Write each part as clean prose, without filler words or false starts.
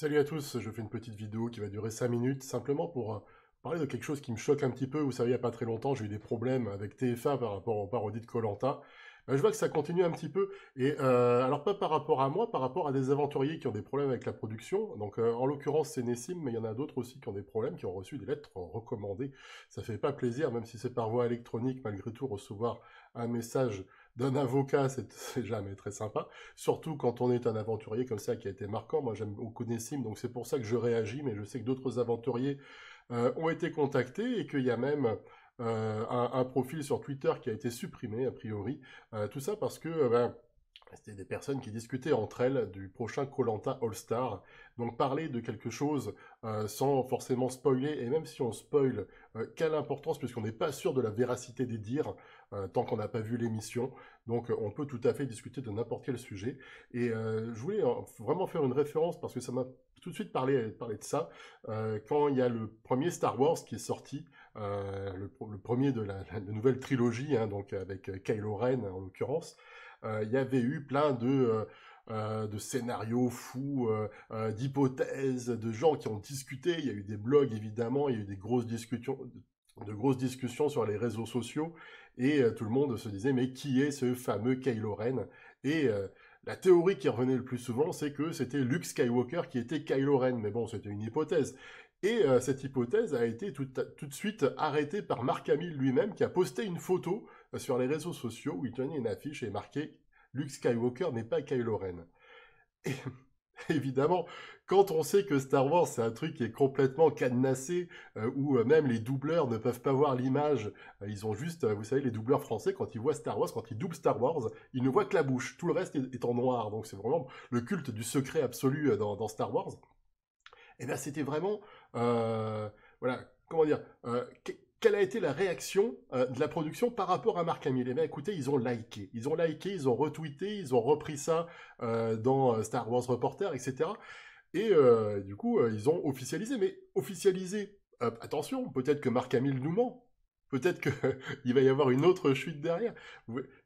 Salut à tous, je fais une petite vidéo qui va durer 5 minutes, simplement pour parler de quelque chose qui me choque un petit peu. Vous savez, il n'y a pas très longtemps, j'ai eu des problèmes avec TF1 par rapport aux parodies de koh. Je vois que ça continue un petit peu, et alors pas par rapport à moi, par rapport à des aventuriers qui ont des problèmes avec la production. Donc en l'occurrence c'est Nessim, mais il y en a d'autres aussi qui ont des problèmes, qui ont reçu des lettres recommandées. Ça fait pas plaisir, même si c'est par voie électronique, malgré tout, recevoir un message d'un avocat, c'est jamais très sympa. Surtout quand on est un aventurier comme ça qui a été marquant. Moi j'aime beaucoup Nessim, donc c'est pour ça que je réagis, mais je sais que d'autres aventuriers ont été contactés et qu'il y a même un profil sur Twitter qui a été supprimé a priori. Tout ça parce que c'était des personnes qui discutaient entre elles du prochain koh All-Star. Donc parler de quelque chose sans forcément spoiler, et même si on spoil, quelle importance, puisqu'on n'est pas sûr de la véracité des dires tant qu'on n'a pas vu l'émission. Donc on peut tout à fait discuter de n'importe quel sujet. Et je voulais vraiment faire une référence parce que ça m'a tout de suite parlé de ça. Quand il y a le premier Star Wars qui est sorti, le premier de la nouvelle trilogie, hein, donc avec Kylo Ren en l'occurrence, il y avait eu plein de scénarios fous, d'hypothèses, de gens qui ont discuté. Il y a eu des blogs évidemment, il y a eu des grosses discussions sur les réseaux sociaux, et tout le monde se disait mais qui est ce fameux Kylo Ren? Et la théorie qui revenait le plus souvent, c'est que c'était Luke Skywalker qui était Kylo Ren, mais bon, c'était une hypothèse. Et cette hypothèse a été tout de suite arrêtée par Mark Hamill lui-même, qui a posté une photo sur les réseaux sociaux où il tenait une affiche et marqué Luke Skywalker n'est pas Kylo Ren. Et évidemment, quand on sait que Star Wars c'est un truc qui est complètement cadenassé, où même les doubleurs ne peuvent pas voir l'image, ils ont juste, vous savez, les doubleurs français, quand ils voient Star Wars, quand ils doublent Star Wars, ils ne voient que la bouche, tout le reste est en noir, donc c'est vraiment le culte du secret absolu dans Star Wars. Et bien c'était vraiment, voilà, comment dire, quelle a été la réaction de la production par rapport à Mark Hamill? Eh bien écoutez, ils ont liké, ils ont retweeté, ils ont repris ça dans Star Wars Reporter, etc. Et du coup, ils ont officialisé. Mais officialisé, attention, peut-être que Mark Hamill nous ment. Peut-être qu'il va y avoir une autre chute derrière.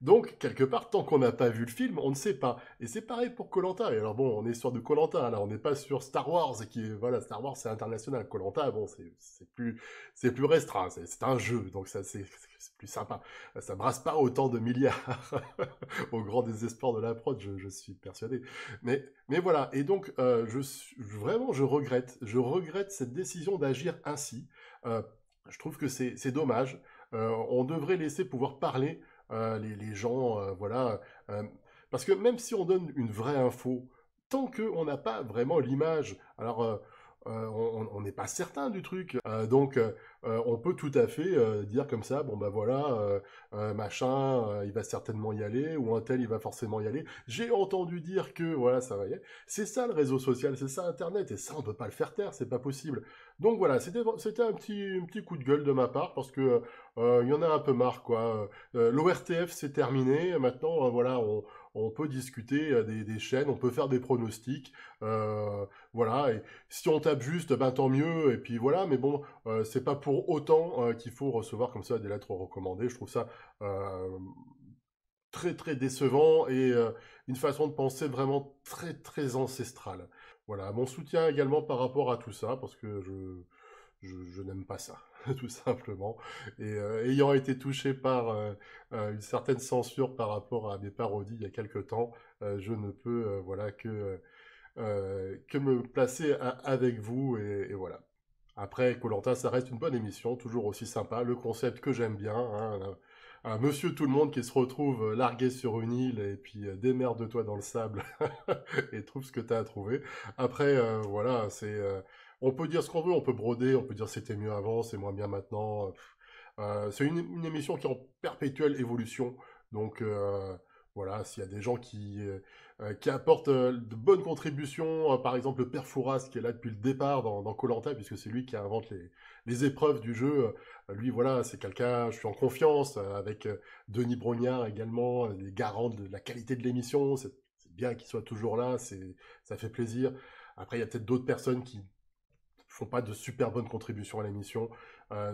Donc, quelque part, tant qu'on n'a pas vu le film, on ne sait pas. Et c'est pareil pour koh. Et alors bon, on est sur de koh, là, on n'est pas sur Star Wars, qui est, voilà, Star Wars c'est international. Koh, bon, c'est plus restreint, c'est un jeu, donc ça c'est plus sympa. Ça brasse pas autant de milliards au grand désespoir de la prod, je suis persuadé. Mais voilà, et donc vraiment je regrette cette décision d'agir ainsi. Je trouve que c'est dommage. On devrait laisser pouvoir parler les gens, voilà. euh, Parce que même si on donne une vraie info, tant qu'on n'a pas vraiment l'image, alors on n'est pas certain du truc. On peut tout à fait dire comme ça, bon bah voilà, machin, il va certainement y aller, ou un tel, il va forcément y aller. J'ai entendu dire que, voilà, ça va y aller. C'est ça le réseau social, c'est ça Internet, et ça on peut pas le faire taire, c'est pas possible. Donc voilà, c'était un petit coup de gueule de ma part, parce que il y en a un peu marre, quoi. L'ORTF c'est terminé, maintenant voilà, on peut discuter des chaînes, on peut faire des pronostics, voilà, et si on tape juste, ben tant mieux, et puis voilà, mais bon, c'est pas pour autant qu'il faut recevoir comme ça des lettres recommandées. Je trouve ça euh, très très décevant, et une façon de penser vraiment très très ancestrale. Voilà, mon soutien également par rapport à tout ça, parce que je n'aime pas ça, tout simplement. Et ayant été touché par une certaine censure par rapport à mes parodies il y a quelque temps, je ne peux voilà que me placer avec vous, et voilà. Après, koh, ça reste une bonne émission, toujours aussi sympa. Le concept que j'aime bien, hein, un monsieur tout le monde qui se retrouve largué sur une île, et puis démerde-toi dans le sable et trouve ce que tu as à trouver. Après, voilà, on peut dire ce qu'on veut, on peut broder, on peut dire c'était mieux avant, c'est moins bien maintenant. C'est une émission qui est en perpétuelle évolution. Donc voilà, s'il y a des gens qui apportent de bonnes contributions, par exemple le père Fouras qui est là depuis le départ dans koh, puisque c'est lui qui invente les épreuves du jeu. Lui, voilà, c'est quelqu'un, je suis en confiance, avec Denis Brognard également, les garants de la qualité de l'émission. C'est bien qu'il soit toujours là, ça fait plaisir. Après, il y a peut-être d'autres personnes qui font pas de super bonnes contributions à l'émission.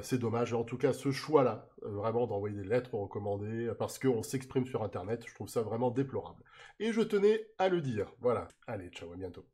C'est dommage. En tout cas, ce choix-là, vraiment d'envoyer des lettres recommandées parce qu'on s'exprime sur Internet, je trouve ça vraiment déplorable. Et je tenais à le dire. Voilà. Allez, ciao, à bientôt.